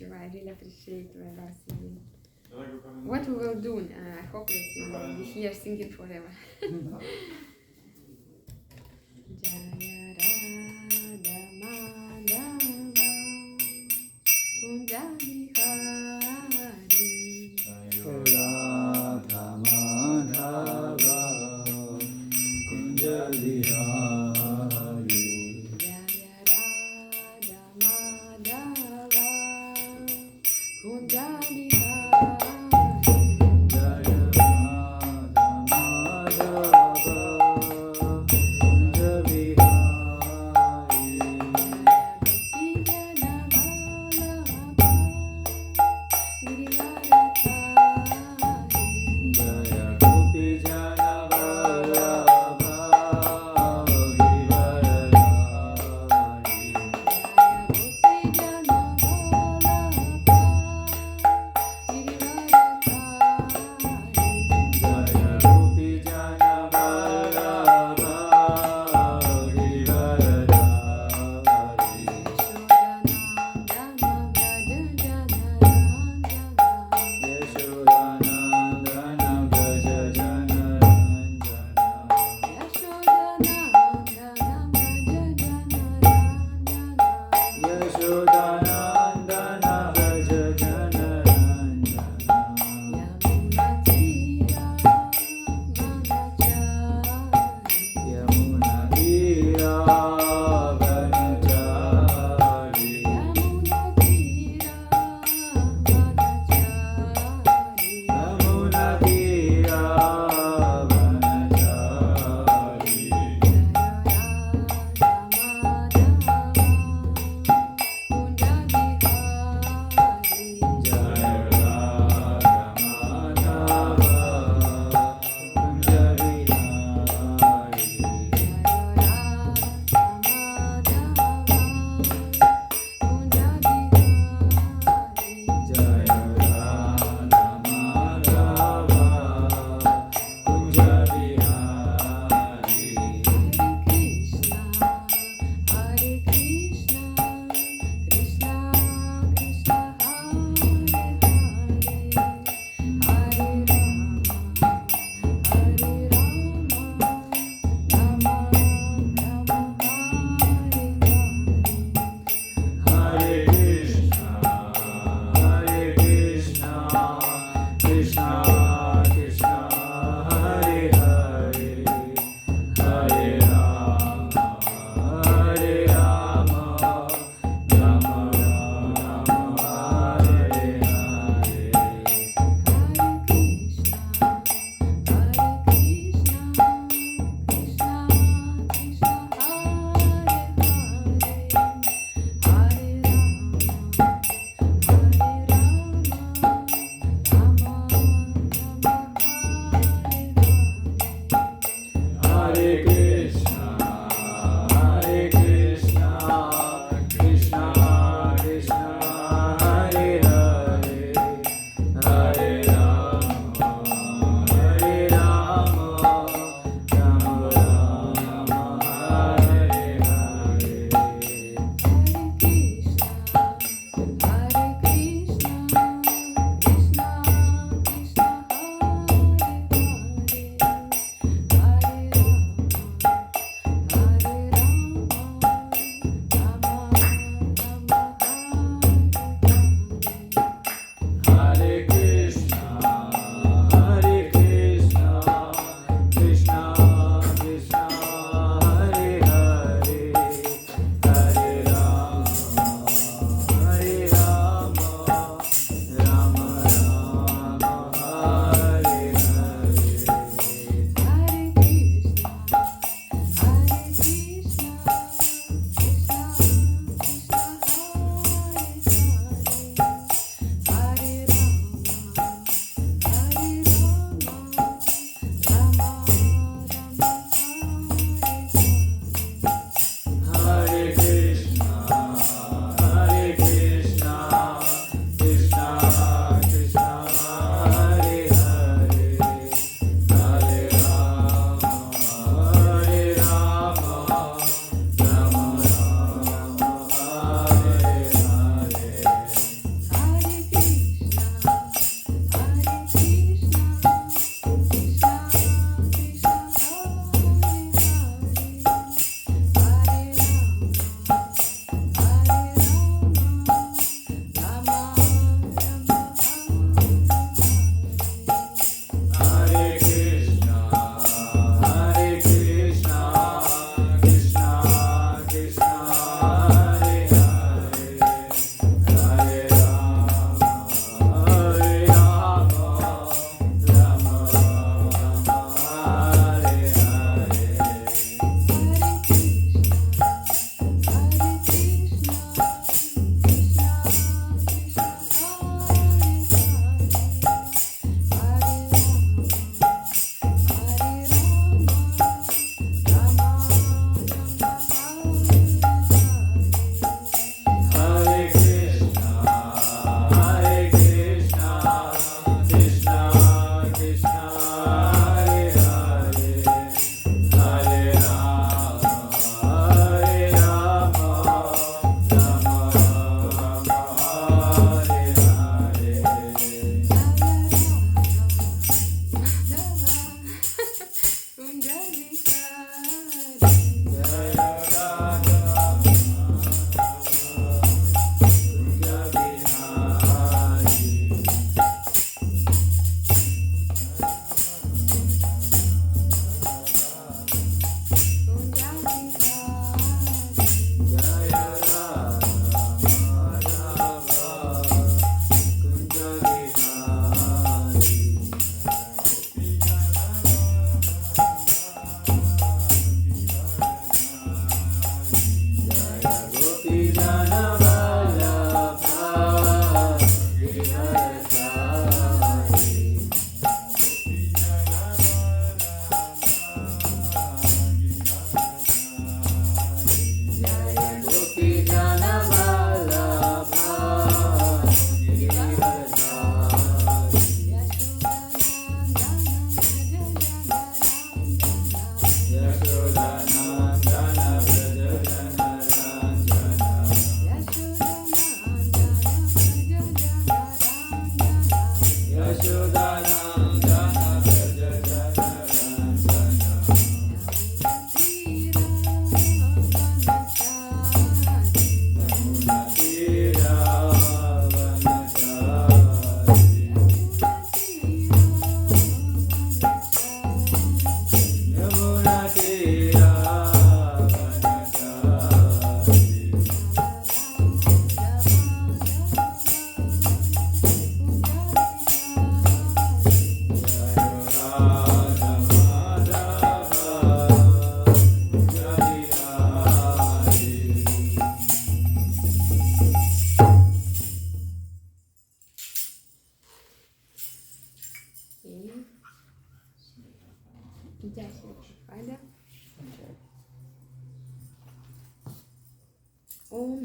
you. I really appreciate Varsity. What we will do, I hope that you will be here singing forever. Jaya Radha Madhava Kunja Bihari Radha Madhava Kunja Bihari Jaya Radha Madhava Kunja Bihari Jaya Radha Madhava Kunja Bihari Jaya Gopi Jana Vallabha Girivaradhari Jaya Gopi Jana Vallabha Girivaradhari Yashodanandana Braja Jana Ranjana Yashodanandana Braja Jana Yamuna Tira Vanachari Yamuna Tira Vanachari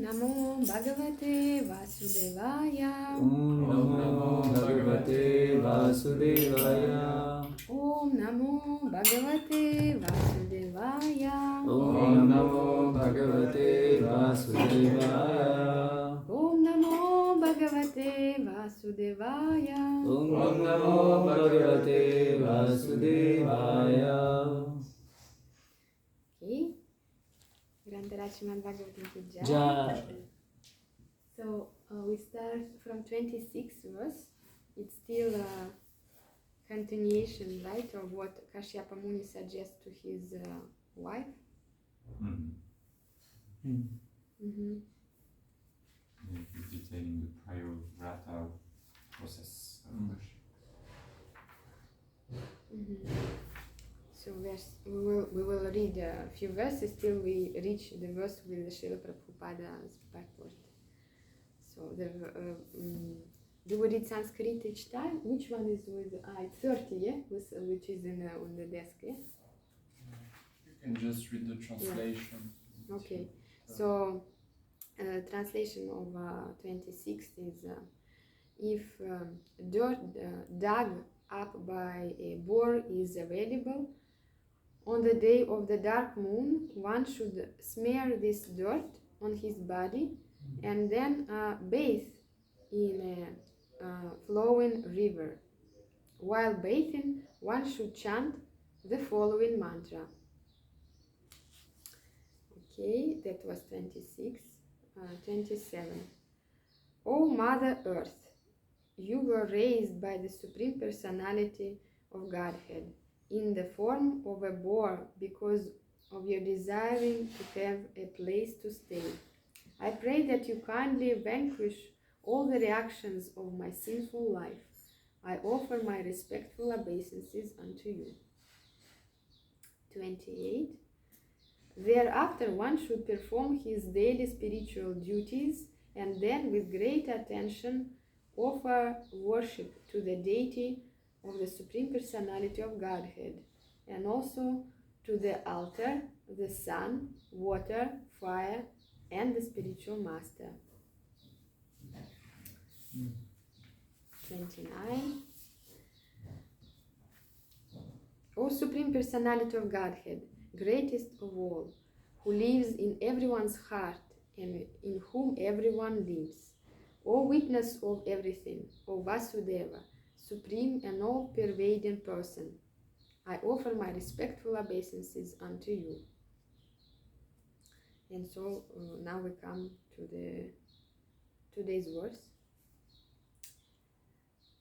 Namo Bhagavate Vasudevaya. Om Namo Bhagavate Vasudevaya. Om Namo Bhagavate Vasudevaya. Om Namo Bhagavate Vasudevaya. Om Namo Bhagavate Vasudevaya. Om Namo Bhagavate Vasudevaya. Okay. Grantarachman Bhagavatam ki Jai. Jai. So we start from 26th verse. It's still a continuation, right, of what Kashyapa Muni suggests to his wife. Mm-hmm. He's detailing the prior vrata process of worship. Mm-hmm. So we will read a few verses till we reach the verse with the Srila Prabhupada's purport. So do we read Sanskrit each time? Which one is with 30, yeah? Which is on the desk, yeah? You can just read the translation. Yeah. Okay. So translation of 26 is if dirt dug up by a boar is available, on the day of the dark moon, one should smear this dirt on his body and then bathe in a flowing river. While bathing, one should chant the following mantra. Okay, that was 26. 27. O Mother Earth, you were raised by the Supreme Personality of Godhead in the form of a boar because of your desiring to have a place to stay. I pray that you kindly vanquish all the reactions of my sinful life. I offer my respectful obeisances unto you. 28. Thereafter one should perform his daily spiritual duties and then with great attention offer worship to the deity of the Supreme Personality of Godhead and also to the altar, the sun, water, fire, and the spiritual master. 29. O Supreme Personality of Godhead, greatest of all, who lives in everyone's heart and in whom everyone lives, O witness of everything, O Vasudeva, supreme and all-pervading person, I offer my respectful obeisances unto you. And so now we come to the today's verse.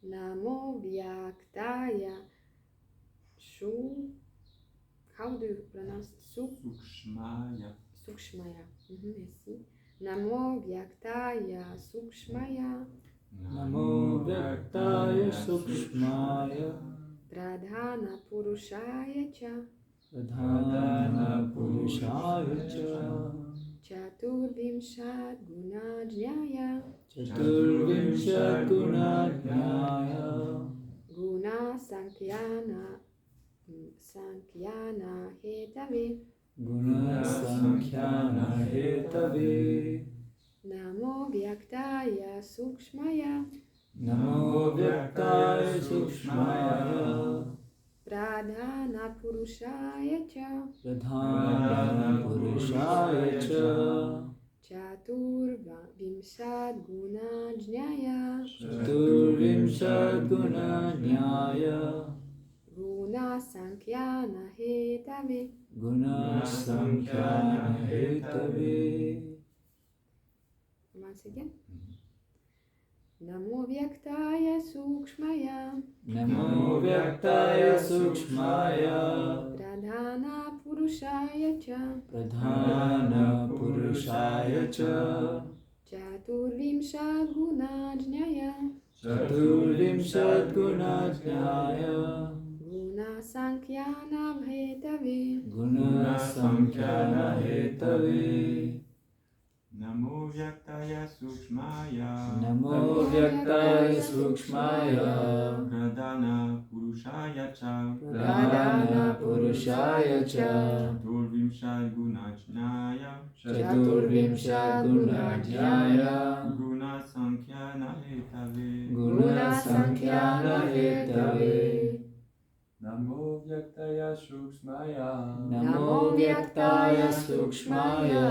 Namo Vyaktaya How do you pronounce Sukshmaya. Sukshmaya? Merci. Namo Vyaktaya Sukshmaya. Namo Vyaktaya Sukshmaya. Pradhana Purushaya Cha. Pradhana Purushaya Cha. Chaturvimshat Gunajnaya. Chaturvimshat Gunajnaya. Guna Sankyana Hetave. Guna Sankhya Hetave. Namo Vyaktaya Sukshmaya. Namo Vyaktaya Sukshmaya. Pradhana Purushaya Cha. Pradhana Purushaya Cha. Chaturvimshat Gunajnaya. Chaturvimshat Gunajnaya. Guna Sankyana Hetave. Guna Sankhya Hetave. Once again. Namo Vyaktaya Sukshmaya. Namo Vyaktaya Sukshmaya. Pradhana Purushaya Cha. Pradhana Purushaya Cha. Chaturvimshat Gunajnaya. Chaturvimshat Gunajnaya. Guna Sankyana Hetave. Guna Sankhya Hetave. Namo Vyaktaya Sukshmaya Namo Vyaktaya Sukshmaya Pradana Purushaya Cha Pradhana Purushaya Cha Chaturvimshat Gunajnaya Chaturvimshat Gunajnaya Guna Sankhya Hetave Guna Sankhya Hetave Namo Vyaktaya Sukshmaya Namo Vyaktaya Sukshmaya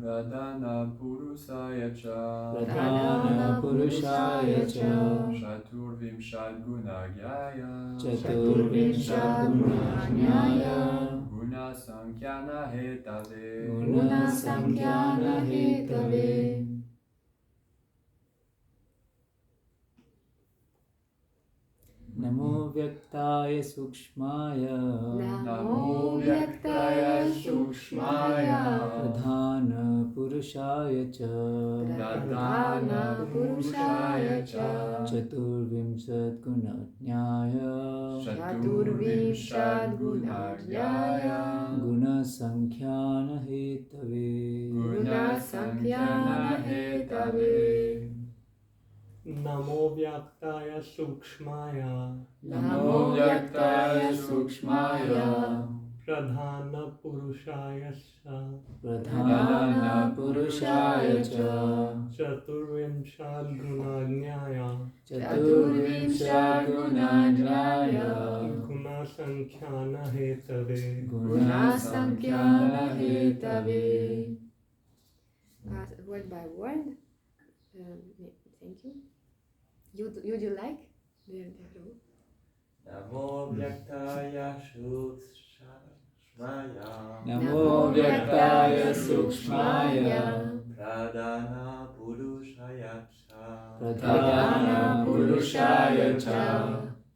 Pradhana Purusaya Cha Pradhana Purushaya Cha Chaturvimshat Gunagyaya Chaturvimshat Gunajnaya Guna Sankhya Hetave Guna Sankhya Hetave Namo Vyaktaya Sukshmaya Namo Vyaktaya Sukshmaya Pradhana Purushaya Cha Pradhana Purushaya Cha Chaturvimshat Gunajnaya Chaturvimshat Gunagyaya Guna Sankhya Hetave Guna Sankhya Hetave Namo Vyaktaya Sukshmaya Namo Vyaktaya Sukshmaya Pradhana Purushaya Pradhana Purushaya Cha Chaturvimshat Gunajnaya Chaturvimshat Gunajnaya Guna Sankhya Hetave Guna Sankhya Hetave Word by word. Thank you. Would you like? Namo Vyaktaya Sukshmaya Namo Vyaktaya Sukshmaya Pradhana Purushaya Cha Pradhana Purushaya Cha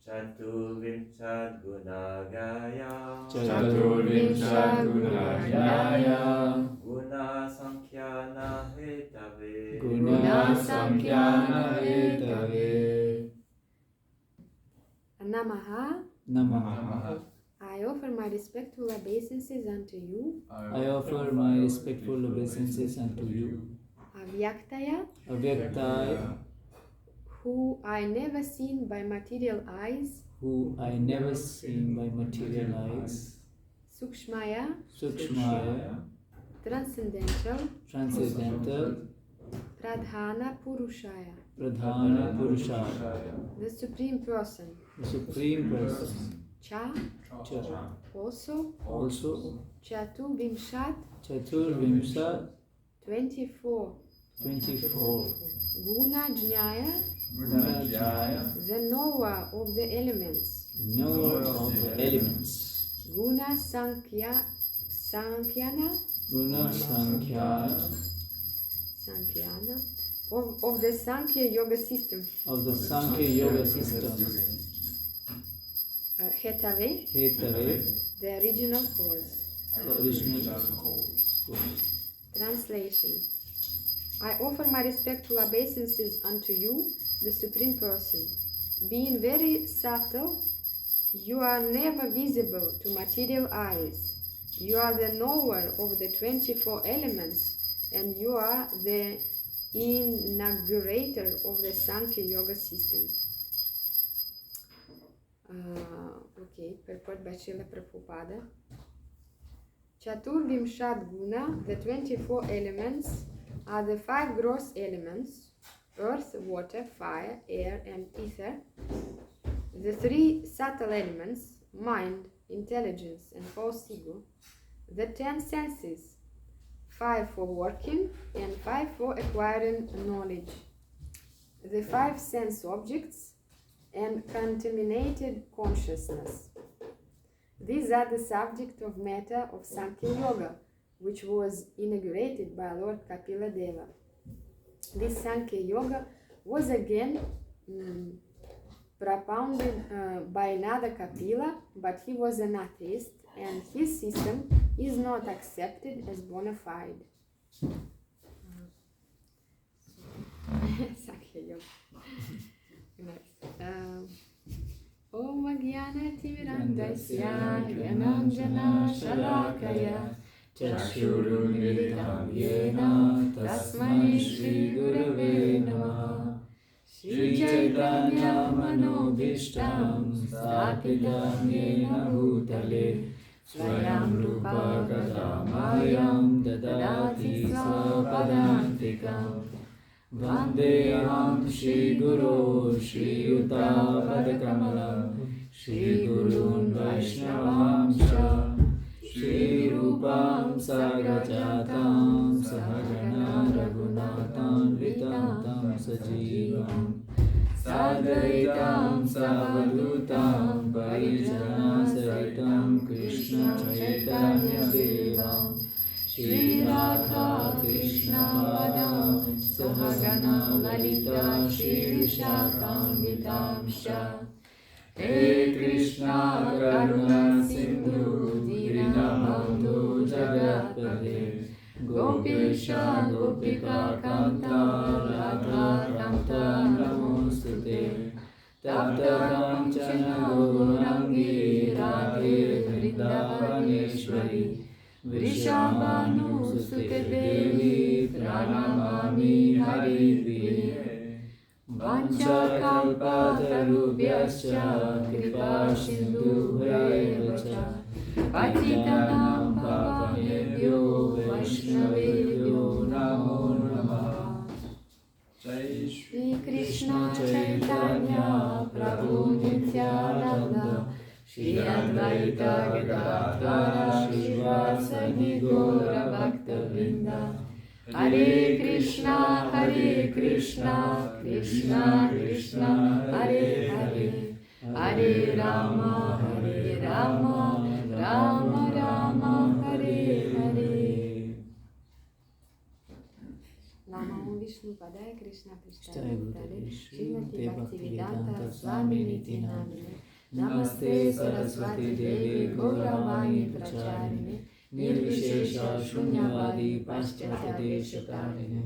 Chaturvimshat Gunagaya Chaturvimshat Gunajnaya Guna Sankhya Hetave Guna Sankhya Hetave Namaha. Namaha. I offer my respectful obeisances unto you. I offer my respectful obeisances unto you, Avyaktaya, Avyaktaya, who I never seen by material eyes. who I never seen by material eyes, Sukshmaya, Sukshmaya, transcendental. transcendental, Pradhana Purushaya, Pradhana Purushaya, the Supreme Person. the Supreme Person, Cha, Cha, also. also Chaturvimshat, Chaturvimshat, 24. 24, Guna Jnaya, Gunajnaya, the knower of the elements. knower of the elements, Guna Sankhya, Sankhyana, Guna Sankhya, Sankhya of the Sankhya yoga system. of the Sankhya yoga system, Hetave, Hetave, the original cause. the original cause. Translation. I offer my respectful obeisances unto you, the Supreme Person. Being very subtle, you are never visible to material eyes. You are the knower of the 24 elements, and you are the inaugurator of the Sankhya yoga system. Okay, purport by Srila Prabhupada. Chaturvimshat Guna, the 24 elements, are the 5 gross elements: earth, water, fire, air, and ether. The 3 subtle elements: mind, intelligence, and false ego. The 10 senses: 5 for working and 5 for acquiring knowledge. The 5 sense objects and contaminated consciousness. These are the subject of matter of Sankhya Yoga, which was inaugurated by Lord Kapila Deva. This Sankhya Yoga was again propounded by another Kapila, but he was an atheist, and his system is not accepted as bona fide. Sankhya Yoga. Next. Om Jnana Timirandasya Gyananjana Shalakaya Chakshurunmilitam yena tasmai Shri Gurave Namaha. Shri Chaitanya Manobhishtam Sthapitam Yena Bhutale Swayam Rupa Kadamayam Dadati Swapadantikam. Vandeham Shri Guru Shri Yuta Padakamalam Shri Gurun Vaishnavamsha Shri Rupam Sagrajatam Sahagana Raghunatam Vitam Sajivam Sadvaitam Savadutam Parijana Saritam Krishna Chaitanya Devam Shri Radha Krishna Padam Sahagana Lalita Shri Vishakam He Krishna Karuna Sindhu Dinabandhu Jagatpate Gopesha Gopika Kanta Radha Kanta Namostute Tapta Kanchana Gaurangi Radhe Vrindavaneshwari Vrishabhanu Sute Devi Pranamami Hari Priye Vanchakalpatarubhyascha kripa sindhubhayeva cha patitanam pavanebhyo vaishnavebhyo namo namaha. Jai Shri Shri Krishna Chaitanya Prabhu Nityananda Shri Advaita Gadadhara Shivasadi Gaura Bhakta Vrinda Hare Krishna Krishna Krishna Hare Hare Hare Rama Rama Rama Hare Hare. Namo Vishnu Padaya Krishna Prishthaya Bhutale Srimati Bhaktivedanta Swami Niti Namine Namaste Saraswati Devi Gauravani Pracharine Nirvishesha Shunyavadi Paschatya Deshakarine.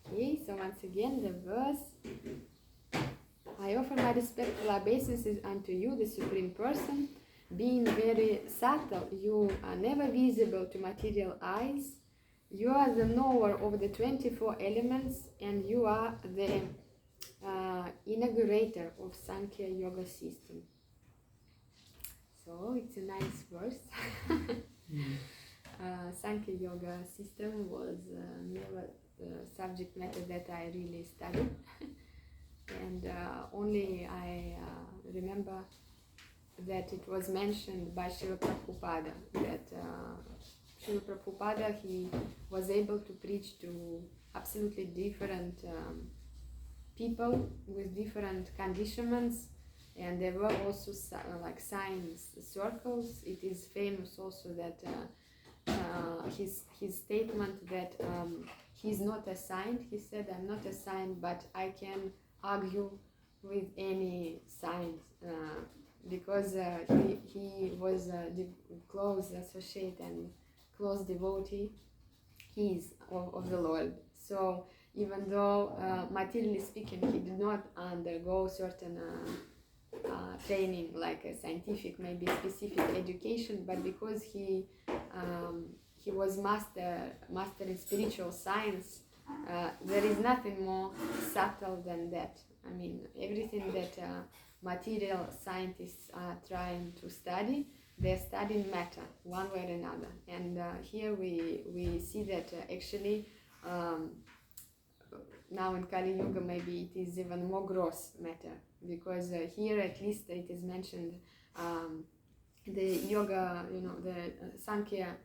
Okay, so once again the verse: I offer my respectful obeisances unto you, the Supreme Person. Being very subtle, you are never visible to material eyes. You are the knower of the 24 elements, and you are the inaugurator of Sankhya Yoga system. So it's a nice verse. Sankhya Yoga system was never the subject matter that I really studied, and only I remember that it was mentioned by Srila Prabhupada, that Srila Prabhupada, he was able to preach to absolutely different people with different conditionments, and there were also like science circles. It is famous also that his statement that he's not a saint. He said, I'm not a saint, but I can argue with any saint, because he was a close associate and close devotee of the Lord. So even though materially speaking he did not undergo certain training like a scientific, maybe specific education, but because he was mastering spiritual science, there is nothing more subtle than that. I mean, everything that material scientists are trying to study, they're studying matter one way or another. And here we see that actually now in Kali Yuga maybe it is even more gross matter, because here at least it is mentioned the yoga, the Sankhya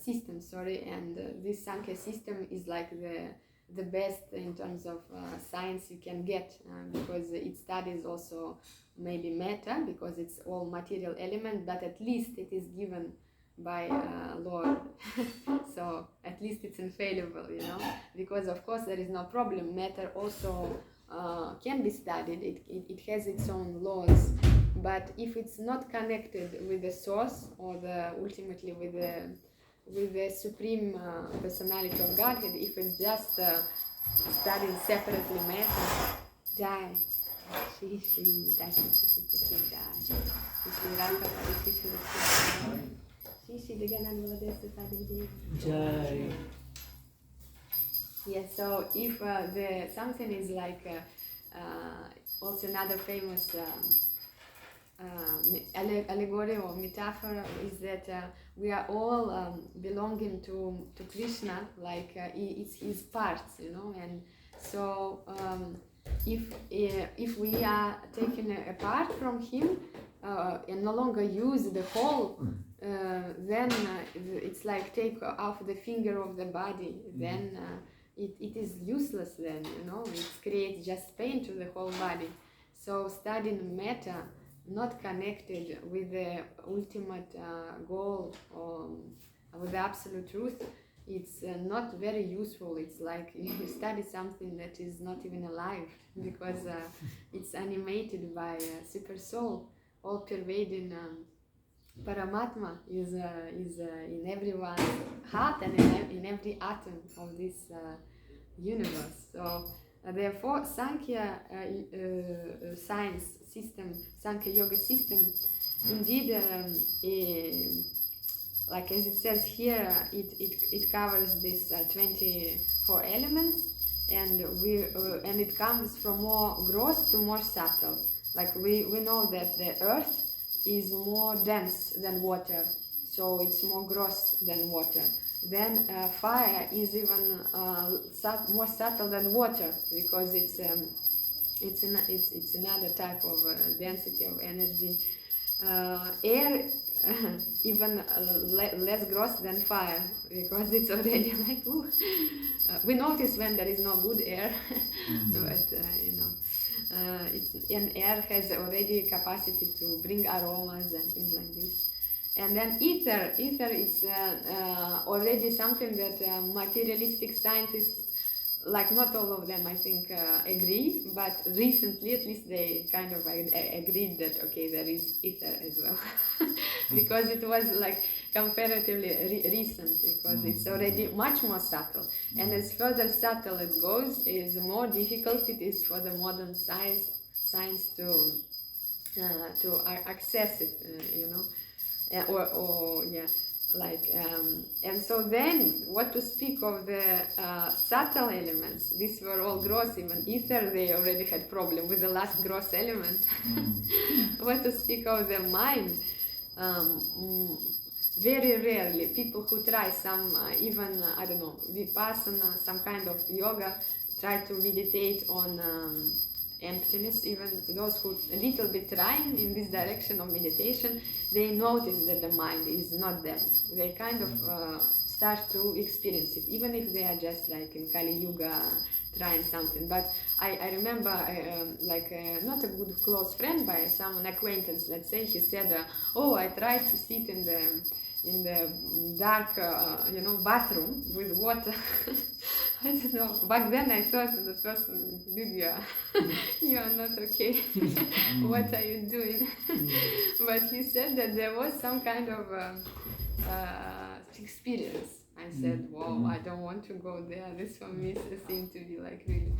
system, and this Sankhya system is like the best in terms of science you can get, because it studies also maybe matter, because it's all material element, but at least it is given by Lord. So at least it's infallible, because of course there is no problem. Matter also can be studied. It has its own laws, but if it's not connected with the source, or ultimately with the supreme personality of Godhead, if it's just studying separately matter, die. Shri Shri Tashi Sutta Jai. Shri Shri Ranga Parishishura Jai. Shri Shri Diganan Valadesa Sadhguru. Jai. Yes, so if the something is like also another famous allegory or metaphor is that we are all belonging to Krishna, like it's his parts, you know, and so if we are taken apart from him and no longer use the whole, then it's like take off the finger of the body, then it is useless then, you know, it creates just pain to the whole body. So studying metta, not connected with the ultimate goal or with the absolute truth, it's not very useful. It's like you study something that is not even alive, because it's animated by super soul, all pervading Paramatma is in everyone's heart and in every atom of this universe. So therefore, Sankhya science system, Sankhya yoga system, indeed, like as it says here, it covers this 24 elements, and and it comes from more gross to more subtle. Like we know that the earth is more dense than water, so it's more gross than water. Then fire is even more subtle than water, because it's another type of density of energy. Air even less gross than fire, because it's already like we notice when there is no good air, but you know. And air has already capacity to bring aromas and things like this. And then ether is already something that materialistic scientists, like not all of them I think agree, but recently at least they kind of agreed that okay, there is ether as well. Because it was like comparatively recent, because it's already much more subtle, and as further subtle it goes, is more difficult it is for the modern science to access it, you know, or yeah, like and so then what to speak of the subtle elements? These were all gross. Even ether, they already had problem with the last gross element. What to speak of the mind? Very rarely people who try some even I don't know, vipassana, some kind of yoga, try to meditate on emptiness. Even those who a little bit trying in this direction of meditation, they notice that the mind is not them. They kind of start to experience it, even if they are just like in Kali Yuga trying something. But I remember not a good close friend, by some acquaintance, let's say, he said, oh, I tried to sit in the dark bathroom with water. I don't know, back then I thought the person, dude, you are not okay. What are you doing? But he said that there was some kind of experience. I said, wow, I don't want to go there. This for me seemed to be like really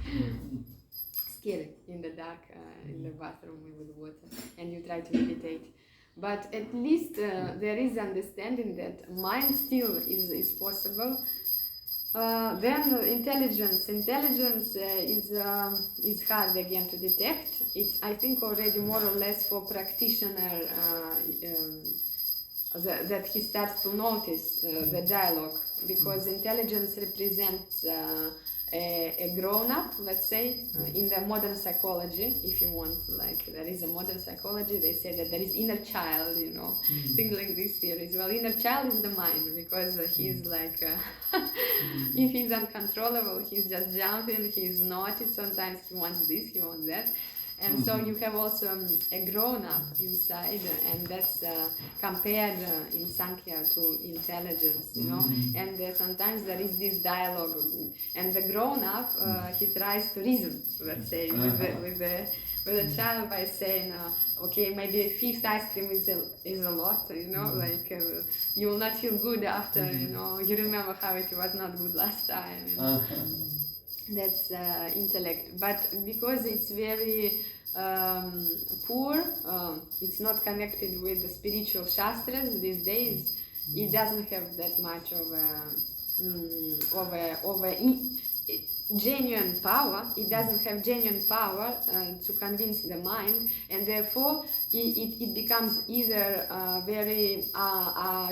scary, in the dark, in the bathroom with water, and you try to meditate. But at least there is understanding that mind still is possible. Then intelligence is hard again to detect. It's, I think, already more or less for practitioner that he starts to notice the dialogue, because intelligence represents a grown-up, let's say, in the modern psychology, if you want, like there is a modern psychology, they say that there is inner child, you know, things like this series. Well, inner child is the mind, because he's like, if he's uncontrollable, he's just jumping, he's naughty, sometimes he wants this, he wants that. And so you have also a grown-up inside, and that's compared in Sankhya to intelligence, you know. And sometimes there is this dialogue, and the grown-up he tries to reason, let's say, with the child by saying, okay, maybe fifth ice cream is a lot, you know, like you will not feel good after, you know, you remember how it was not good last time, you know. That's intellect, but because it's very poor, it's not connected with the spiritual shastras these days, it doesn't have that much of a genuine power. It doesn't have genuine power to convince the mind, and therefore it becomes either a very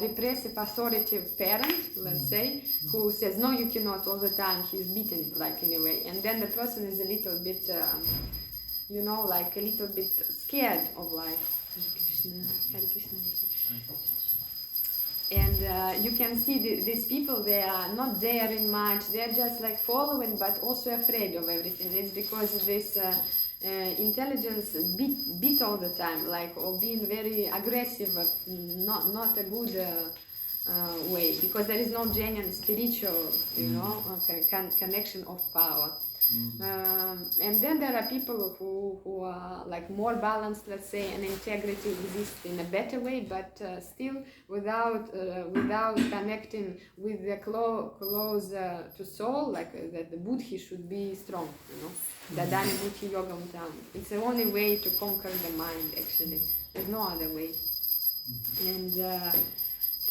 repressive, authoritative parent, let's say, who says no, you cannot all the time. He's beaten, like, in a way, and then the person is a little bit, like a little bit scared of life. Hare Krishna, Hare Krishna. And you can see these people, they are not daring much, they are just like following but also afraid of everything. It's because this intelligence beat all the time, like, or being very aggressive, not a good way, because there is no genuine spiritual, connection of power. And then there are people who are like more balanced, let's say, and integrity exists in a better way, but still without connecting with the close to soul, like that the buddhi should be strong, Dadani buddhi yogam tam. It's the only way to conquer the mind, actually. There's no other way. And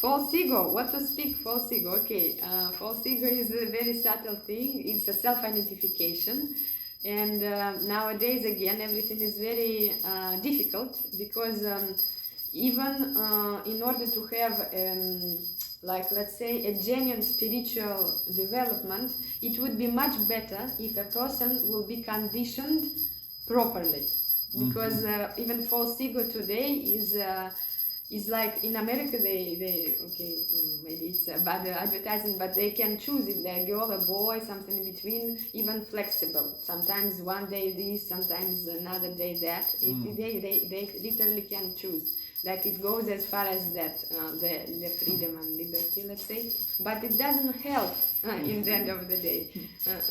false ego, what to speak false ego? Okay, false ego is a very subtle thing. It's a self-identification, and nowadays again everything is very difficult, because even in order to have like, let's say, a genuine spiritual development, it would be much better if a person will be conditioned properly, because even false ego today is like, in America they okay, maybe it's a bad advertising, but they can choose if they're a girl, a boy, something in between, even flexible. Sometimes one day this, sometimes another day that. They literally can choose. Like, it goes as far as that, the freedom and liberty, let's say. But it doesn't help in the end of the day.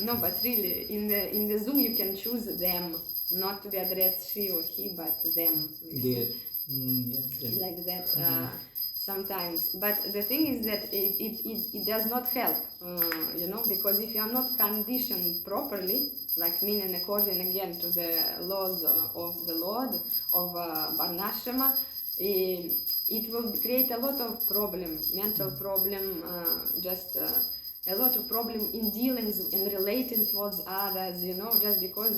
No, but really, in the Zoom you can choose them, not to be addressed she or he, but them. Like that sometimes. But the thing is that it does not help, because if you are not conditioned properly, like, meaning according again to the laws of the Lord, of Varnashrama, it will create a lot of problem, mental problem, just a lot of problem in dealings and relating towards others, just because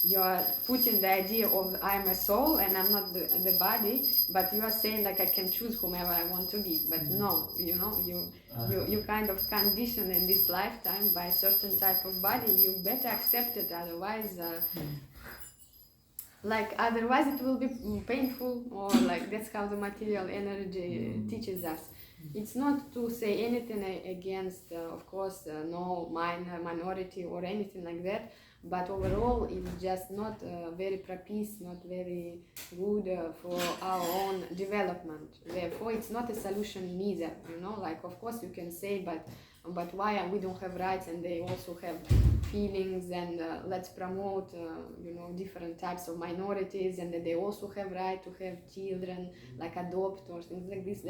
you are putting the idea of I'm a soul and I'm not the body, but you are saying like I can choose whomever I want to be. But no, you kind of conditioned in this lifetime by a certain type of body. You better accept it, otherwise otherwise it will be painful, or like that's how the material energy teaches us. It's not to say anything against, of course, no minority or anything like that, but overall it's just not very propice, not very good for our own development. Therefore it's not a solution neither, like, of course you can say, but why we don't have rights and they also have feelings, and let's promote different types of minorities, and that they also have right to have children, like adopt or things like this.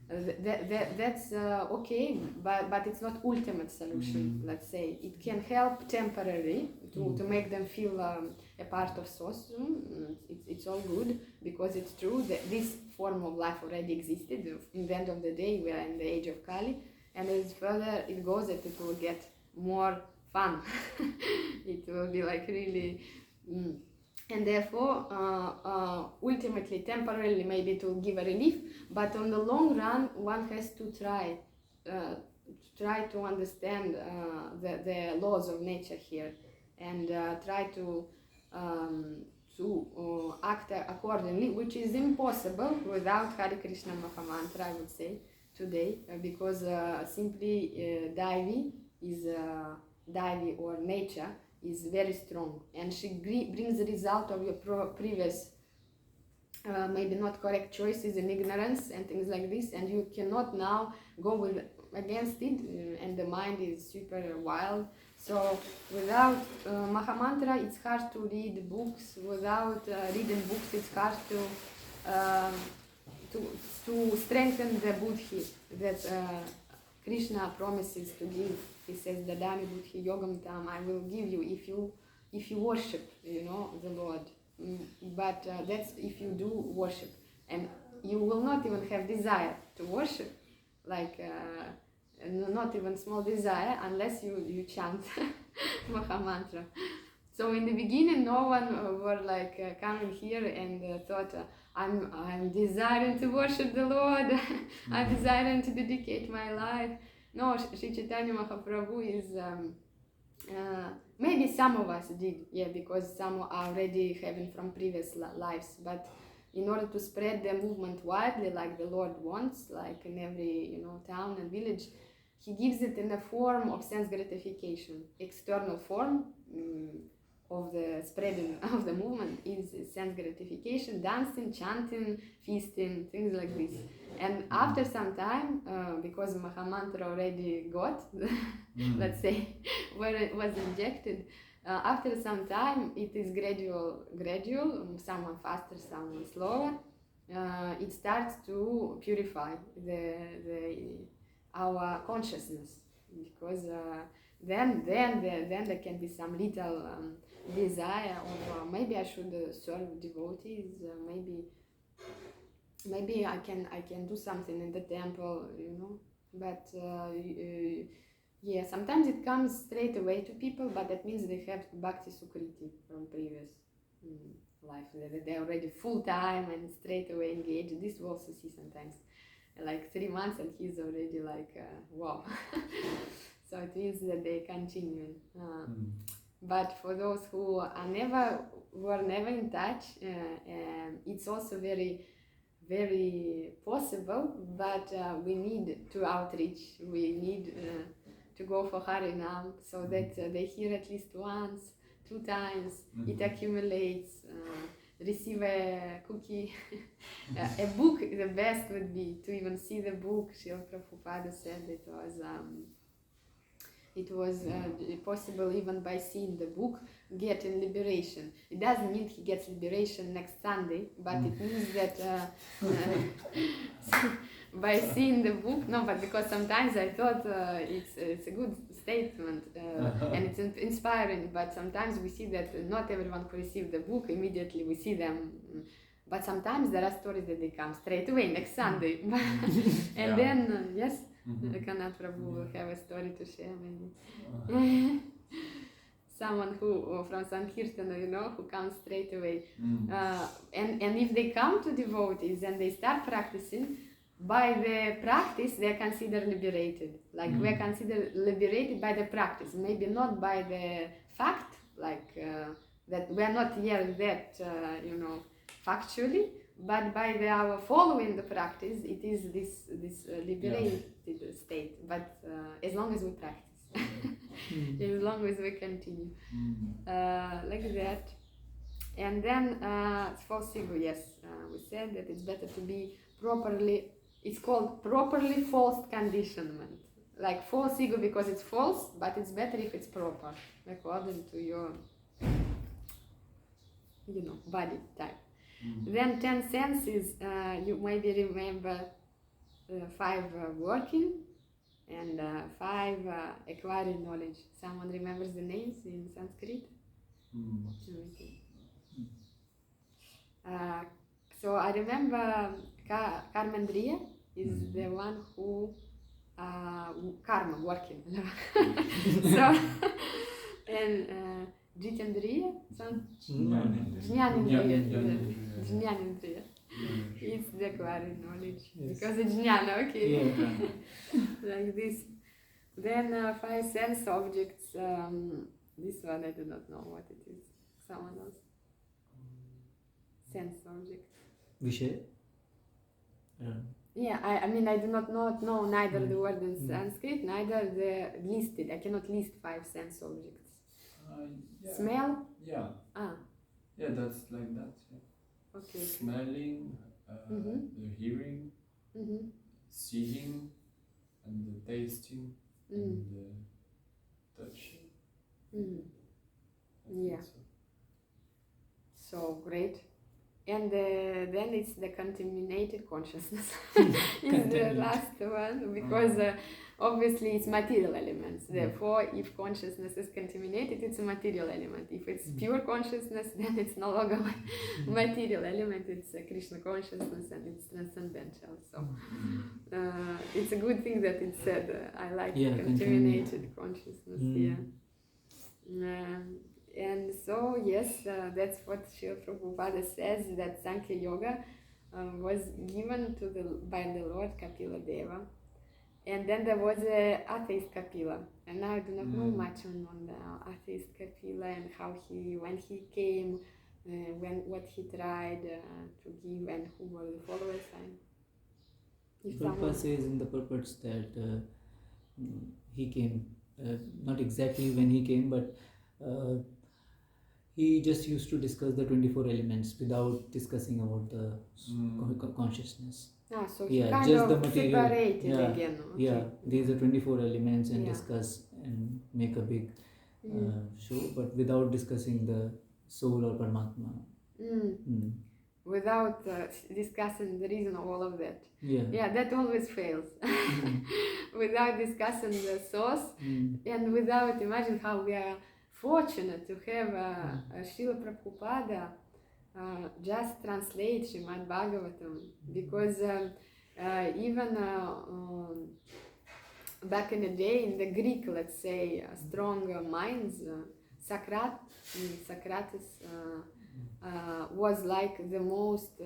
That's okay, but it's not ultimate solution. Let's say it can help temporarily to make them feel a part of society. It's all good, because it's true that this form of life already existed. In the end of the day, we are in the age of Kali, and as further it goes, that it will get more fun. It will be like really. And therefore, ultimately, temporarily, maybe it will give a relief, but on the long run, one has to try to understand the laws of nature here, and try to act accordingly, which is impossible without Hare Krishna Mahamantra, I would say, today, because simply Daivi or nature is very strong, and she brings the result of your previous maybe not correct choices and ignorance and things like this, and you cannot now go against it, and the mind is super wild. So without Mahamantra, it's hard to read books. Without reading books, it's hard to strengthen the buddhi that Krishna promises to give. He says, Dadami buddhi yogam tam, I will give you if you if you worship, you know, the Lord. But that's if you do worship, and you will not even have desire to worship, like not even small desire, unless you chant Mahamantra. So in the beginning, no one were like coming here and thought, I'm desiring to worship the Lord, I'm desiring to dedicate my life. No, Sri Chaitanya Mahaprabhu is, maybe some of us did, yeah, because some are already having from previous lives, but in order to spread the movement widely, like the Lord wants, like in every, you know, town and village, he gives it in the form of sense gratification. External form of the spreading of the movement is sense gratification, dancing, chanting, feasting, things like this. And after some time, because Mahamantra already got, let's say, where it was injected, after some time, it is gradual, someone faster, someone slower. It starts to purify our consciousness, because then there can be some little desire of maybe I should serve devotees, maybe I can do something in the temple, you know. But yeah, sometimes it comes straight away to people, but that means they have bhakti sukriti from previous life. They're already full time and straight away engaged. This we also see sometimes, like 3 months and he's already like wow. So it means that they continue. But for those who were never in touch, it's also very, very possible, but we need to outreach, we need to go for Harinam, so that they hear at least once, 2 times, it accumulates, receive a cookie, a book. The best would be to even see the book. Srila Prabhupada said it was possible even by seeing the book, getting liberation. It doesn't mean he gets liberation next Sunday, but it means that by seeing the book, no, but because sometimes I thought it's a good statement and it's inspiring, but sometimes we see that not everyone who received the book immediately we see them. But sometimes there are stories that they come straight away next Sunday. And then, yes, Kanat Prabhu will have a story to share maybe. Someone who, from Sankirtana, you know, who comes straight away. And if they come to devotees and they start practicing, by the practice they are considered liberated. Like we are considered liberated by the practice, maybe not by the fact, like that we are not here that, you know, factually, but by our following the practice, it is this liberated state. But as long as we practice, as long as we continue, like that. And then false ego, yes, we said that it's better to be properly. It's called properly false conditionment. Like false ego because it's false, but it's better if it's proper, according to your, you know, body type. Then 10 senses, you maybe remember 5 working and 5 acquiring knowledge. Someone remembers the names in Sanskrit? So I remember Karmendriya is the one who karma working. So and Jitendriya, Jnanendriya. It's the acquiring knowledge, because it's jnana, okay. Like this. Then 5 sense objects. This one I do not know what it is. Someone else. Sense object. Vishay? Yeah, I mean I do not know neither the word in Sanskrit, neither the listed. I cannot list 5 sense objects. Yeah. Smell? Yeah. Yeah, that's like that. Yeah. Okay. Smelling, the hearing, seeing, and the tasting, and the touching. I think Yeah. So great. and then it's the contaminated consciousness is the Contaminated. last one, because obviously it's material elements. Therefore, if consciousness is contaminated, it's a material element. If it's pure consciousness, then it's no longer material element. It's a Krishna consciousness, and it's transcendental. So it's a good thing that it said. I like contaminated consciousness. And so yes, that's what Srila Prabhupada says, that Sankhya Yoga was given to by the Lord Kapila Deva. And then there was a atheist Kapila, and now I do not know much on the atheist Kapila and when he came, what he tried to give, and who were the followers. Prabhupada says in the purports that he came, not exactly when he came, but he just used to discuss the 24 elements without discussing about the consciousness. So he kind of the material, separated again. Okay. Yeah, these are 24 elements, and discuss and make a big show, but without discussing the soul or Paramatma. Without discussing the reason of all of that. That always fails. Without discussing the source, and without, imagine how we are fortunate to have Srila Prabhupada just translate Srimad Bhagavatam, because even back in the day, in the Greek, let's say, strong minds, Socrates was like the most,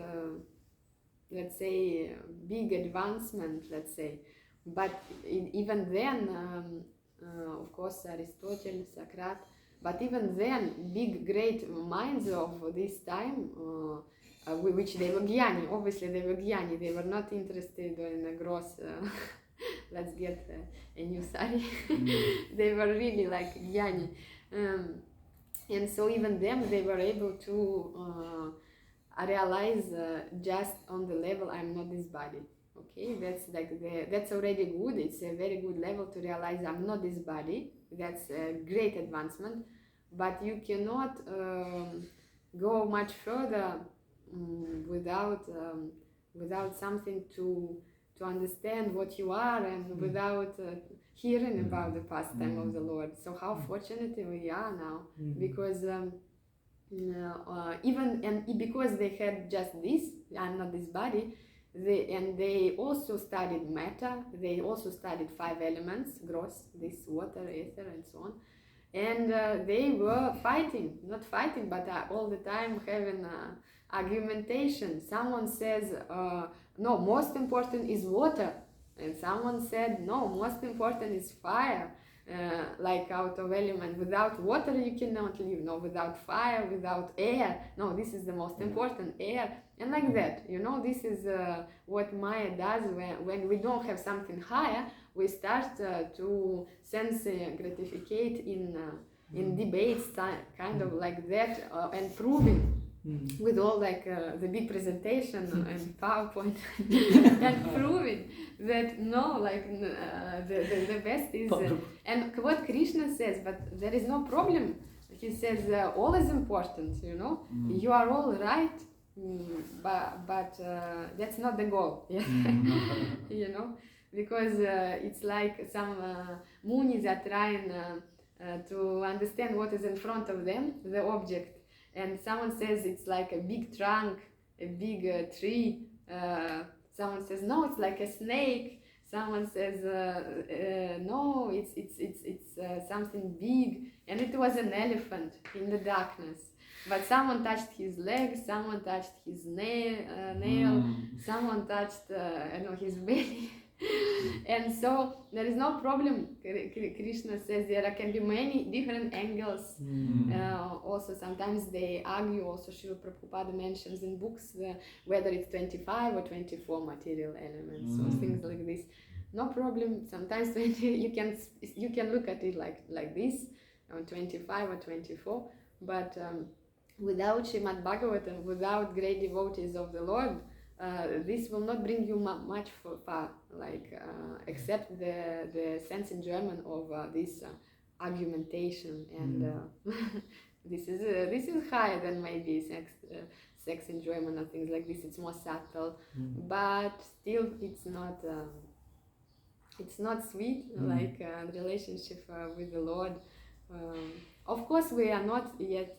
let's say, big advancement, let's say. But even then, of course, Aristotle, Socrates, but even then, big, great minds of this time, which they were Jnani, obviously they were Jnani, they were not interested in a gross, let's get a new sari, they were really like Jnani. And so even them, they were able to realize just on the level, I'm not this body. Okay, that's like that's already good. It's a very good level to realize I'm not this body. That's a great advancement, but you cannot go much further without something to understand what you are, and without hearing about the pastime of the Lord. So how fortunate we are now, because because they had just this, I'm not this body. They also studied matter, they also studied 5 elements, gross, this water, ether, and so on. And they were not fighting, but all the time having argumentation. Someone says, no, most important is water. And someone said, no, most important is fire. Like out of element, without water you cannot live, no, without fire, without air, no, this is the most important, air, and like that, this is what Maya does when we don't have something higher. We start to sense gratificate in debates, kind of like that, and proving with all like the big presentation and PowerPoint and proving that no, like the best is and what Krishna says, but there is no problem. He says all is important, you are all right, but that's not the goal. Because it's like some munis are trying to understand what is in front of them, the object. And someone says it's like a big trunk, a big tree. Someone says no, it's like a snake. Someone says no, it's something big, and it was an elephant in the darkness. But someone touched his leg, someone touched his nail, someone touched his belly. And so there is no problem. Krishna says there can be many different angles. Also sometimes they argue, also Srila Prabhupada mentions in books whether it's 25 or 24 material elements or things like this. No problem. Sometimes 20, you can look at it like this, 25 or 24, but without Srimad Bhagavatam, without great devotees of the Lord, this will not bring you much far, except the sense enjoyment of this argumentation, and this is higher than maybe sex enjoyment and things like this. It's more subtle, Mm. but still it's not sweet like relationship with the Lord. Of course, we are not yet.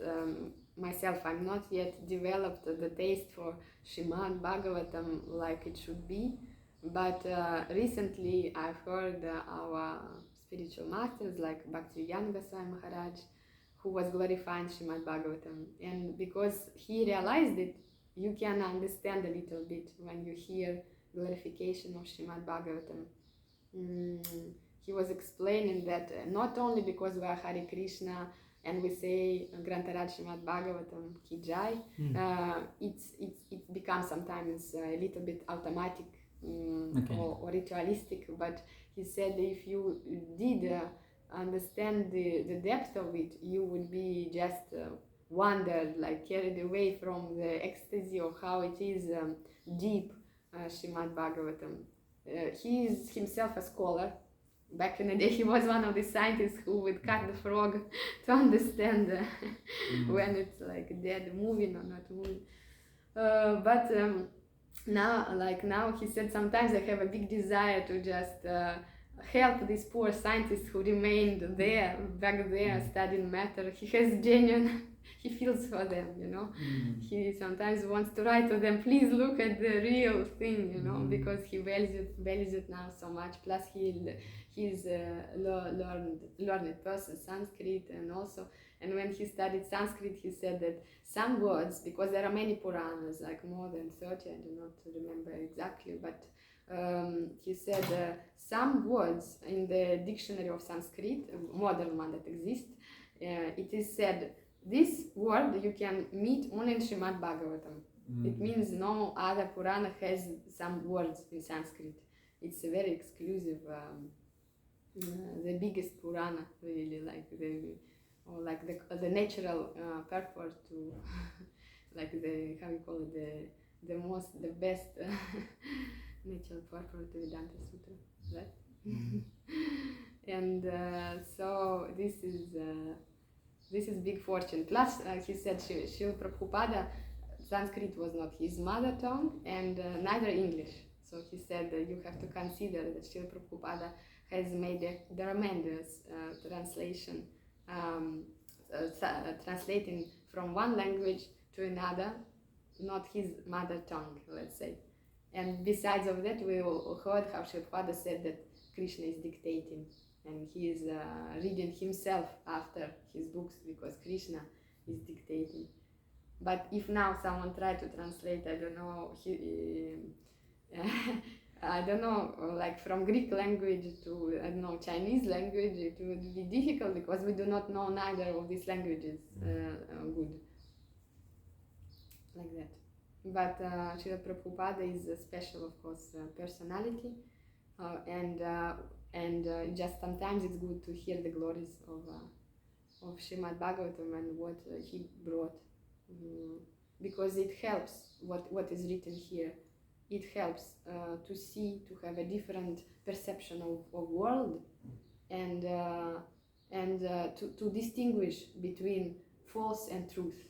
Myself, I'm not yet developed the taste for Srimad Bhagavatam like it should be. But recently, I've heard our spiritual masters like Bhaktivedanta Goswami Maharaj, who was glorifying Srimad Bhagavatam, and because he realized it, you can understand a little bit when you hear glorification of Srimad Bhagavatam. He was explaining that not only because we are Hare Krishna and we say Grantaraj Srimad Bhagavatam Ki Jai, it becomes sometimes a little bit automatic or ritualistic, but he said if you did understand the depth of it, you would be just wondered, like carried away from the ecstasy of how it is deep, Srimad Bhagavatam. He is himself a scholar. Back in the day, he was one of the scientists who would cut the frog to understand when it's like dead, moving or not moving. But now he said sometimes I have a big desire to just help these poor scientists who remained there, back there, studying matter. He has genuine, he feels for them, you know. He sometimes wants to write to them, please look at the real thing, you know, because he values it now so much. Plus he's a learned person, Sanskrit, and when he studied Sanskrit, he said that some words, because there are many Puranas, like more than 30, I do not remember exactly, but he said some words in the dictionary of Sanskrit, modern one that exists, it is said, this word you can meet only in Srimad Bhagavatam. It means no other Purana has some words in Sanskrit. It's a very exclusive, the biggest Purana, really, like the natural purport to, like the, how you call it, the best natural purport to Vedanta Sutra, right? And so this is big fortune. Plus, he said Srila Prabhupada, Sanskrit was not his mother tongue and neither English. So he said you have to consider that Srila Prabhupada has made a tremendous translation, translating from one language to another, not his mother tongue, let's say. And besides of that, we all heard how Srila Prabhupada said that Krishna is dictating. And he is reading himself after his books because Krishna is dictating. But if now someone tried to translate, I don't know, like from Greek language to, I don't know, Chinese language, it would be difficult because we do not know neither of these languages good. Like that. But Srila Prabhupada is a special, of course, personality. And just sometimes it's good to hear the glories of Srimad Bhagavatam and what he brought, because it helps what is written here. It helps to see, to have a different perception of world, and to distinguish between false and truth.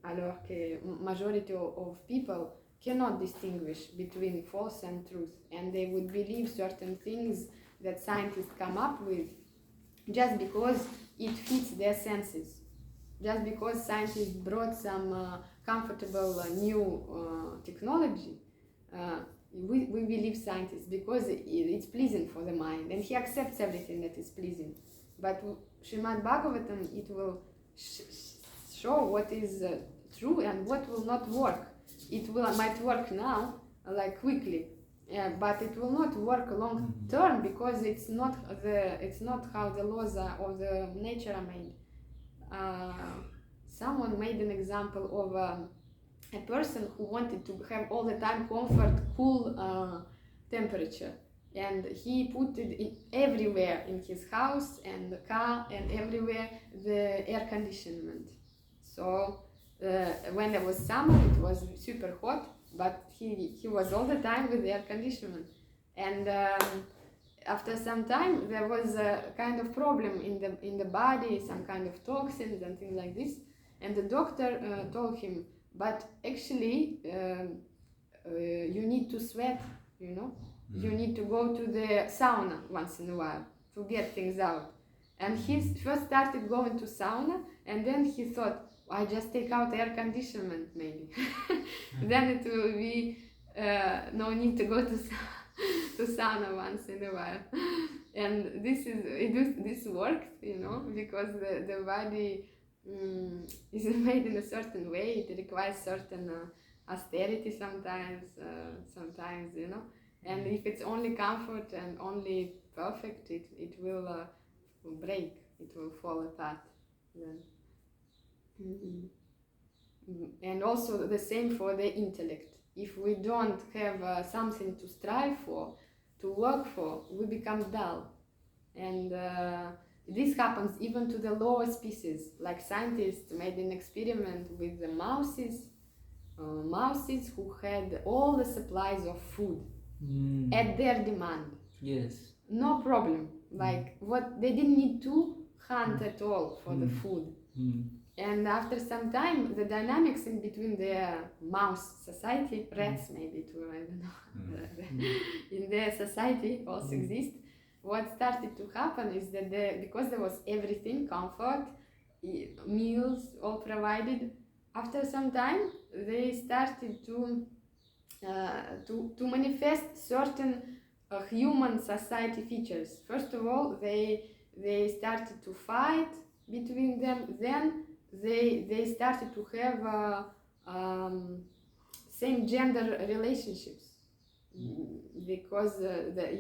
Alors que majority of people cannot distinguish between false and truth, and they would believe certain things that scientists come up with just because it fits their senses, just because scientists brought some comfortable new technology. We believe scientists because it's pleasing for the mind, and he accepts everything that is pleasing. But Srimad Bhagavatam, it will show what is true and what will not work. It might work now, like quickly, but it will not work long term because it's not how the laws of the nature are made. Someone made an example of a person who wanted to have all the time comfort, cool temperature, and he put it everywhere in his house and the car and everywhere the air conditioning. So when there was summer, it was super hot, but he was all the time with the air conditioning, and after some time there was a kind of problem in the body, some kind of toxins and things like this, and the doctor told him, but actually you need to sweat, you know. You need to go to the sauna once in a while to get things out. And he first started going to sauna, and then he thought, I just take out air conditioning maybe. Then it will be no need to go to sauna once in a while. And this worked, you know, because the body is made in a certain way. It requires certain austerity sometimes, you know. And if it's only comfort and only perfect, it will break, it will fall apart then. And also the same for the intellect. If we don't have something to strive for, to work for, we become dull. And this happens even to the lower species. Like scientists made an experiment with the mouses who had all the supplies of food at their demand. Yes. No problem. Like what they didn't need to hunt at all for the food. And after some time, the dynamics in between the mouse society, rats maybe too, I don't know, in their society also exist. What started to happen is that because there was everything, comfort, meals all provided, after some time they started to manifest certain human society features. First of all, they started to fight between them. Then they started to have same gender relationships because they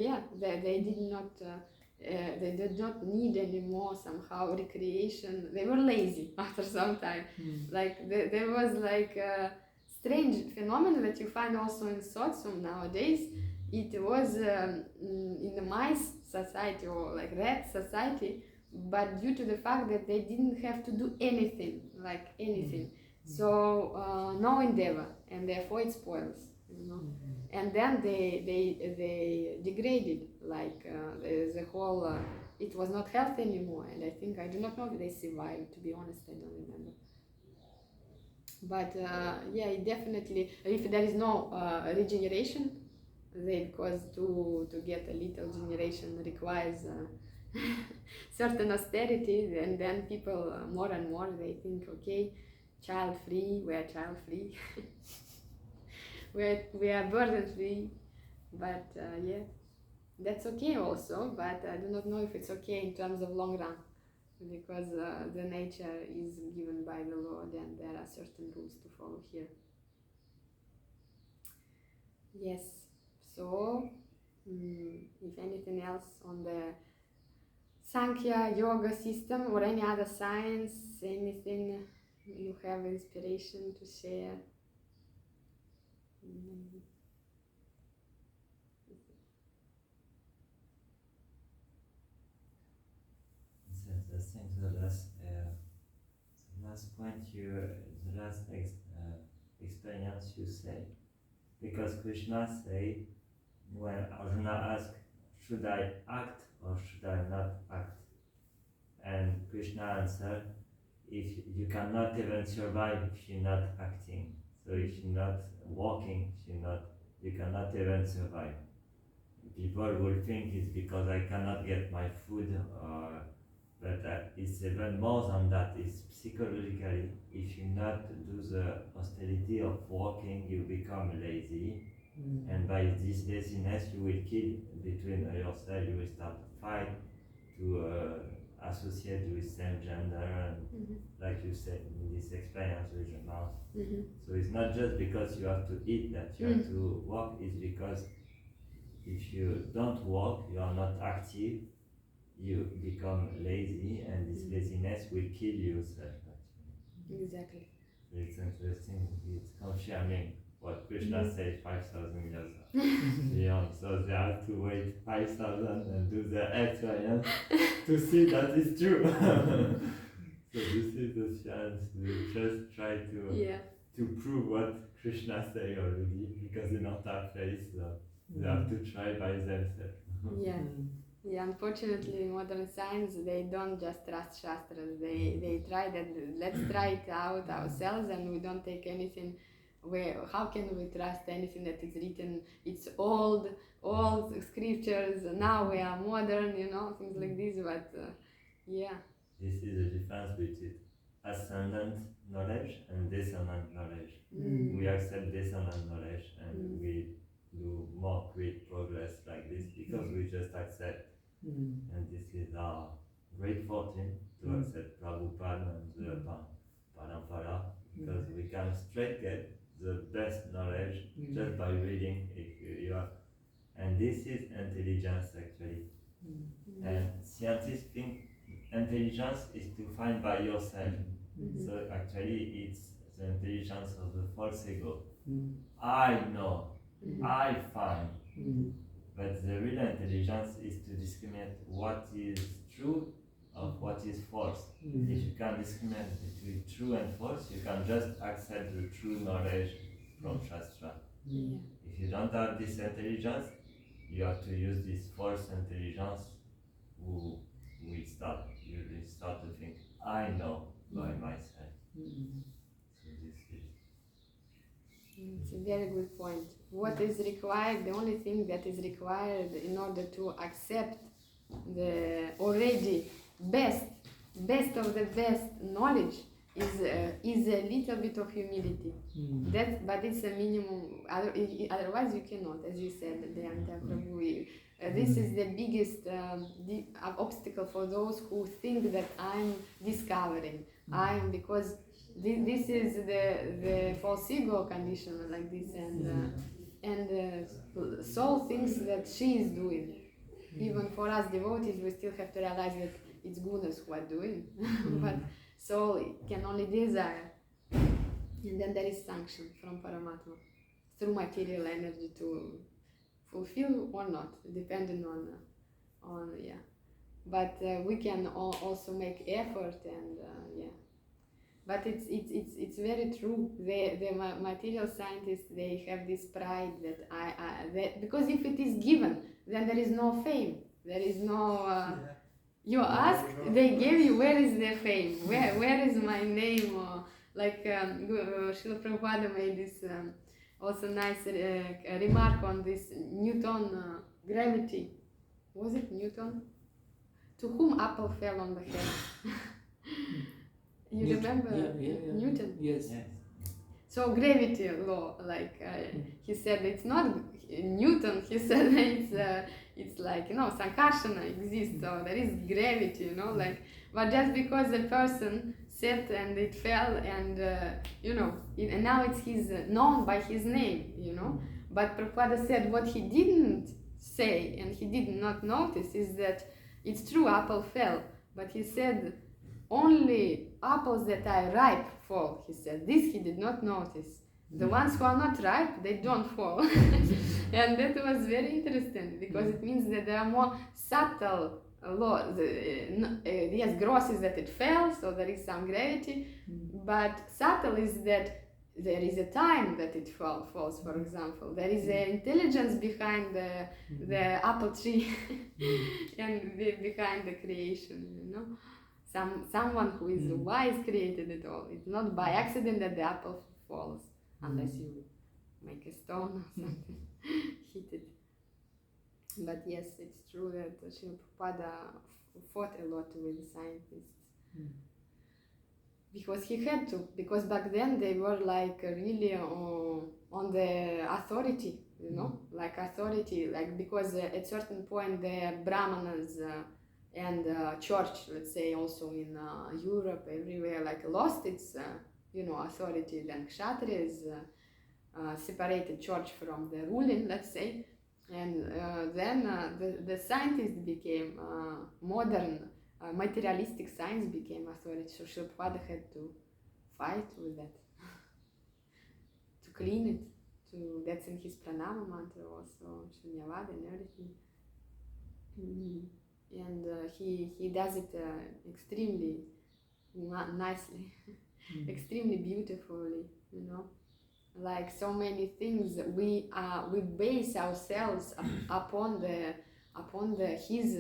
did not need anymore somehow recreation. They were lazy after some time. Like there was like a strange phenomenon that you find also in socium nowadays. It was in the mice society or like rat society, but due to the fact that they didn't have to do anything, like anything, so no endeavor, and therefore it spoils, you know. And then they degraded, like the whole it was not healthy anymore, and I do not know if they survived, to be honest. I don't remember. But yeah, it definitely, if there is no regeneration, because to get a little generation requires certain austerity, and then people more and more they think, okay, child free, we are child free. we are burden free, but yeah, that's okay also, but I do not know if it's okay in terms of long run, because the nature is given by the Lord and there are certain rules to follow here. Yes, so if anything else on the Sankhya yoga system or any other science, anything you have inspiration to share? The last point the last experience you say, because Krishna say, when Arjuna asked, should I act or should I not act? And Krishna answered, if you cannot even survive if you're not acting. So if you're not walking, you cannot even survive. People will think it's because I cannot get my food, but it's even more than that. It's psychologically. If you not do the austerity of walking, you become lazy. And by this laziness, you will kill between yourself. You will start to fight, to associate with same gender, and like you said in this experience with the mouse. So it's not just because you have to eat that you have to walk. It's because if you don't walk, you are not active. You become lazy, and this laziness will kill yourself. Exactly. It's interesting. It's confirming what Krishna said 5,000 years beyond. So they have to wait 5,000 and do the experience to see that it's true. So this is the chance to just try to prove what Krishna said already, because they don't have faith, so they have to try by themselves. Yeah, Yeah, unfortunately, modern science, they don't just trust Shastras. They try that, let's try it out ourselves, and we don't take anything. How can we trust anything that is written? It's old scriptures. Now we are modern, things like this. But yeah. This is the difference between ascendant knowledge and descendant knowledge. We accept descendant knowledge and we do more great progress like this because we just accept. And this is our great fortune to accept Prabhupada and the Parampara because we can straight get the best knowledge just by reading if you are. And this is intelligence actually. And scientists think intelligence is to find by yourself. So actually it's the intelligence of the false ego. I know, I find. But the real intelligence is to discriminate what is true of what is false. If you can discriminate between true and false, you can just accept the true knowledge from Shastra. If you don't have this intelligence, you have to use this false intelligence who will start. You will start to think, I know by myself. So this is. It's a very good point. What is required, the only thing that is required in order to accept the already best of the best knowledge is a little bit of humility. But it's a minimum. Otherwise, you cannot, as you said, Dayanta Prabhu. This is the biggest obstacle for those who think that I'm discovering. Because this is the false ego condition like this, and the soul thinks that she is doing. Even for us devotees, we still have to realize that it's gunas who are doing, but soul can only desire, and then there is sanction from Paramatma through material energy to fulfill or not, depending on. But we can also make effort and But it's very true. The material scientists, they have this pride that because if it is given, then there is no fame. There is no. You ask, they gave you. Where is the fame? Where is my name? Srila Prabhupada made this also nice remark on this Newton gravity. Was it Newton? To whom apple fell on the head? You remember Newton? Yes. So gravity law, he said it's not Newton. He said it's like Sankarshana exists, so there is gravity, But just because a person said and it fell, and and now he's known by his name, But Prabhupada said what he didn't say and he did not notice is that it's true, apple fell, but he said only apples that are ripe fall, he said. This he did not notice. The ones who are not ripe, they don't fall. And that was very interesting because it means that there are more subtle laws. Yes, gross is that it fell, so there is some gravity, but subtle is that there is a time that it falls, for example. There is an intelligence behind the apple tree and behind the creation, Someone who is wise created it all. It's not by accident that the apple falls, unless you make a stone or something, hit it. But yes, it's true that Srila Prabhupada fought a lot with scientists. Because he had to, because back then they were really on the authority, because at certain point the Brahmanas and church, let's say also in Europe, everywhere, lost its, authority. Then Kshatriyas separated church from the ruling, let's say, and then the scientists became modern, materialistic science became authority. So Srila Prabhupada had to fight with that, to clean it. That's in his pranama mantra also, Shunyavad and everything. And he does it extremely nicely, extremely beautifully, Like so many things, we base ourselves upon upon his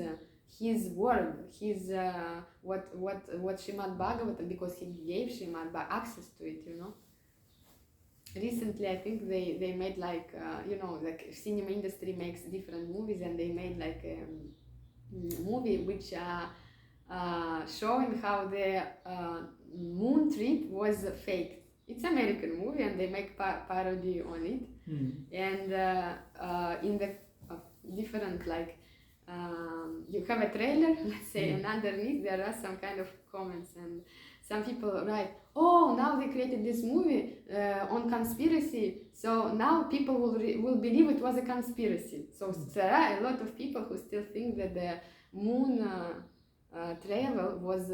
word, his what Srimad Bhagavatam, because he gave Srimad Bhagavatam access to it, you know. Recently, I think they made like like cinema industry makes different movies, and they made like a movie which showing how the moon trip was faked. It's American movie, and they make parody on it. And in the different like you have a trailer, let's say, and underneath there are some kind of comments, and some people write, oh, now they created this movie on conspiracy, so now people will believe it was a conspiracy. So there are a lot of people who still think that the moon travel was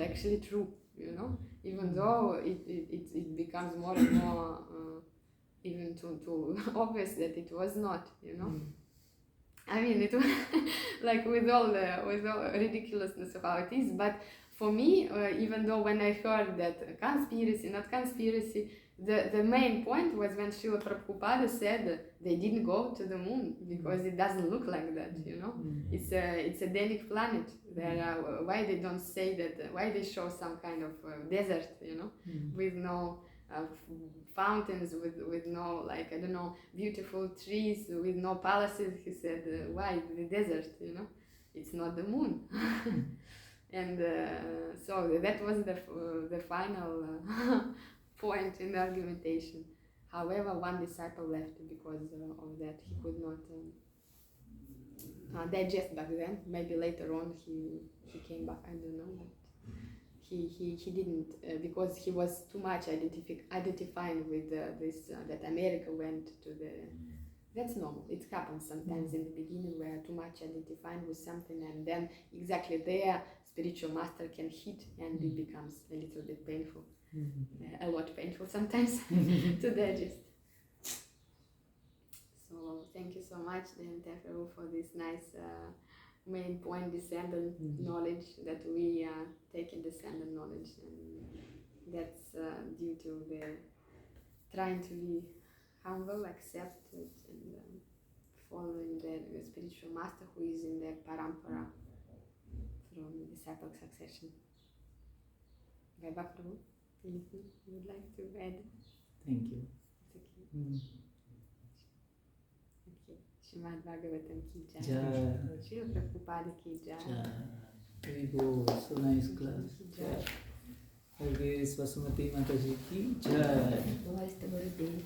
actually true, you know, even though it becomes more and more even too obvious that it was not, you know. I mean, it was like with all ridiculousness of how it is, but for me, even though when I heard that conspiracy, not conspiracy, the main point was when Srila Prabhupada said they didn't go to the moon because it doesn't look like that, you know. It's a Danic planet. Why they don't say that? Why they show some kind of desert, you know, with no fountains, with no, like, I don't know, beautiful trees, with no palaces. He said, why the desert, you know? It's not the moon. And so that was the final point in the argumentation. However, one disciple left because of that. He could not digest back then. Maybe later on he came back, I don't know. But he didn't, because he was too much identifying with this, that America went to the... That's normal. It happens sometimes in the beginning where too much identifying with something, and then exactly there spiritual master can hit, and it becomes a little bit painful. A lot painful sometimes to digest. So thank you so much, Prabhu, for this nice main point, descendant knowledge, that we take in descendant knowledge, and that's due to the trying to be humble, accept it, and following the spiritual master who is in the parampara from disciple succession. Vaibhav Prabhu, anything you would like to add? Thank you. Okay. Okay. Srimad Bhagavatam ki jai. Jai. Srila Prabhupada ki jai. Jai. Very good. So nice class. Jai. HG Vasumati mataji ki jai. Bless the Gurudev.